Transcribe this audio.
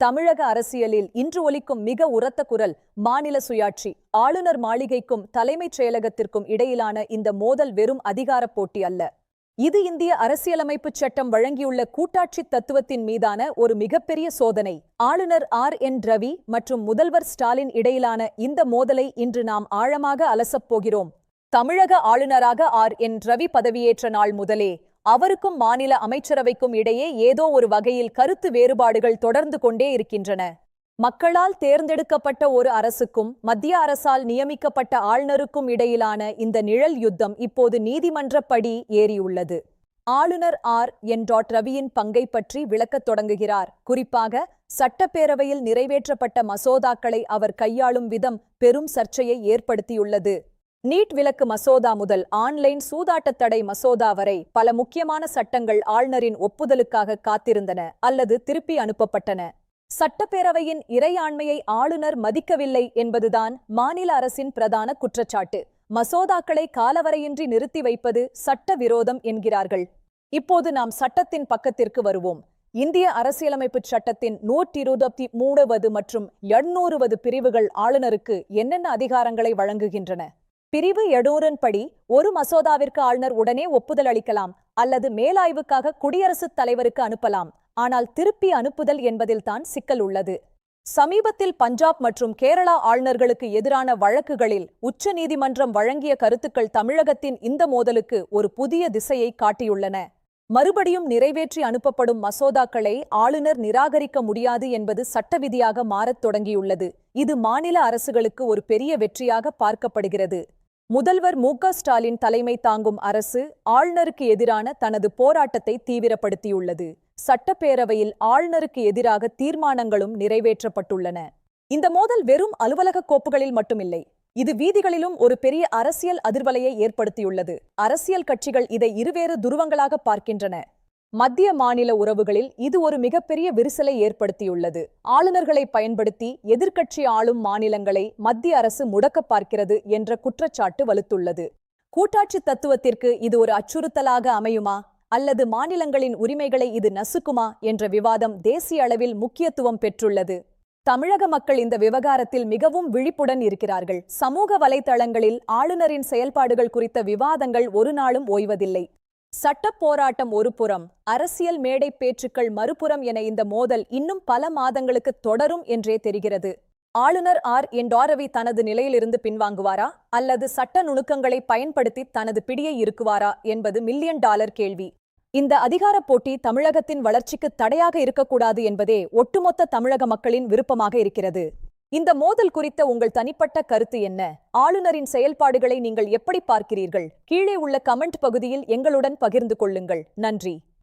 தமிழக அரசியலில் இன்று ஒலிக்கும் மிக உரத்த குரல் மாநில சுயாட்சி. ஆளுநர் மாளிகைக்கும் தலைமைச் செயலகத்திற்கும் இடையிலான இந்த மோதல் வெறும் அதிகாரப் போட்டி அல்ல. இது இந்திய அரசியலமைப்புச் சட்டம் வழங்கியுள்ள கூட்டாட்சி தத்துவத்தின் மீதான ஒரு மிகப்பெரிய சோதனை. ஆளுநர் RN ரவி மற்றும் முதல்வர் ஸ்டாலின் இடையிலான இந்த மோதலை இன்று நாம் ஆழமாக அலசப் போகிறோம். தமிழக ஆளுநராக RN ரவி பதவியேற்ற நாள் முதலே அவருக்கும் மாநில அமைச்சரவைக்கும் இடையே ஏதோ ஒரு வகையில் கருத்து வேறுபாடுகள் தொடர்ந்து கொண்டே இருக்கின்றன. மக்களால் தேர்ந்தெடுக்கப்பட்ட ஒரு அரசுக்கும் மத்திய அரசால் நியமிக்கப்பட்ட ஆளுநருக்கும் இடையிலான இந்த நிழல் யுத்தம் இப்போது நீதிமன்றப்படி ஏறியுள்ளது. ஆளுநர் RN ரவியின் பங்கை பற்றி விளக்கத் தொடங்குகிறார். குறிப்பாக சட்டப்பேரவையில் நிறைவேற்றப்பட்ட மசோதாக்களை அவர் கையாளும் விதம் பெரும் சர்ச்சையை ஏற்படுத்தியுள்ளது. நீட் விலக்கு மசோதா முதல் ஆன்லைன் சூதாட்ட தடை மசோதா வரை பல முக்கியமான சட்டங்கள் ஆளுநரின் ஒப்புதலுக்காக காத்திருந்தன அல்லது திருப்பி அனுப்பப்பட்டன. சட்டப்பேரவையின் இறையாண்மையை ஆளுநர் மதிக்கவில்லை என்பதுதான் மாநில அரசின் பிரதான குற்றச்சாட்டு. மசோதாக்களை காலவரையின்றி நிறுத்தி வைப்பது சட்ட விரோதம் என்கிறார்கள். இப்போது நாம் சட்டத்தின் பக்கத்திற்கு வருவோம். இந்திய அரசியலமைப்புச் சட்டத்தின் 123 மற்றும் 800 பிரிவுகள் ஆளுநருக்கு என்னென்ன அதிகாரங்களை வழங்குகின்றன? பிரிவு 800 படி ஒரு மசோதாவிற்கு ஆளுநர் உடனே ஒப்புதல் அளிக்கலாம் அல்லது மேலாய்வுக்காக குடியரசுத் தலைவருக்கு அனுப்பலாம். ஆனால் திருப்பி அனுப்புதல் என்பதில்தான் சிக்கல் உள்ளது. சமீபத்தில் பஞ்சாப் மற்றும் கேரளா ஆளுநர்களுக்கு எதிரான வழக்குகளில் உச்ச நீதிமன்றம் வழங்கிய கருத்துக்கள் தமிழகத்தின் இந்த மோதலுக்கு ஒரு புதிய திசையை காட்டியுள்ளன. மறுபடியும் நிறைவேற்றி அனுப்பப்படும் மசோதாக்களை ஆளுநர் நிராகரிக்க முடியாது என்பது சட்ட விதியாக மாறத் தொடங்கியுள்ளது. இது மாநில அரசுகளுக்கு ஒரு பெரிய வெற்றியாக பார்க்கப்படுகிறது. முதல்வர் MK ஸ்டாலின் தலைமை தாங்கும் அரசு ஆளுநருக்கு எதிரான தனது போராட்டத்தை தீவிரப்படுத்தியுள்ளது. சட்டப்பேரவையில் ஆளுநருக்கு எதிராக தீர்மானங்களும் நிறைவேற்றப்பட்டுள்ளன. இந்த மோதல் வெறும் அலுவலக கோப்புகளில் மட்டுமில்லை, இது வீதிகளிலும் ஒரு பெரிய அரசியல் அதிர்வலையை ஏற்படுத்தியுள்ளது. அரசியல் கட்சிகள் இதை இருவேறு துருவங்களாக பார்க்கின்றன. மத்திய மாநில உறவுகளில் இது ஒரு மிகப்பெரிய விரிசலை ஏற்படுத்தியுள்ளது. ஆளுநர்களை பயன்படுத்தி எதிர்க்கட்சி ஆளும் மாநிலங்களை மத்திய அரசு முடக்க பார்க்கிறது என்ற குற்றச்சாட்டு வலுத்துள்ளது. கூட்டாட்சி தத்துவத்திற்கு இது ஒரு அச்சுறுத்தலாக அமையுமா அல்லது மாநிலங்களின் உரிமைகளை இது நசுக்குமா என்ற விவாதம் தேசிய அளவில் முக்கியத்துவம் பெற்றுள்ளது. தமிழக மக்கள் இந்த விவகாரத்தில் மிகவும் விழிப்புடன் இருக்கிறார்கள். சமூக வலைதளங்களில் ஆளுநரின் செயல்பாடுகள் குறித்த விவாதங்கள் ஒரு நாளும் ஓய்வதில்லை. சட்டப் போராட்டம் ஒரு புறம், அரசியல் மேடை பேச்சுக்கள் மறுபுறம் என இந்த மோதல் இன்னும் பல மாதங்களுக்கு தொடரும் என்றே தெரிகிறது. ஆளுநர் RN ரவி தனது நிலையிலிருந்து பின்வாங்குவாரா அல்லது சட்ட நுணுக்கங்களை பயன்படுத்தி தனது பிடியை இருக்குவாரா என்பது $1 மில்லியன் கேள்வி. இந்த அதிகாரப் போட்டி தமிழகத்தின் வளர்ச்சிக்கு தடையாக இருக்கக்கூடாது என்பதே ஒட்டுமொத்த தமிழக மக்களின் விருப்பமாக இருக்கிறது. இந்த மோதல் குறித்த உங்கள் தனிப்பட்ட கருத்து என்ன? ஆளுநரின் செயல்பாடுகளை நீங்கள் எப்படி பார்க்கிறீர்கள்? கீழே உள்ள கமெண்ட் பகுதியில் எங்களுடன் பகிர்ந்து கொள்ளுங்கள். நன்றி.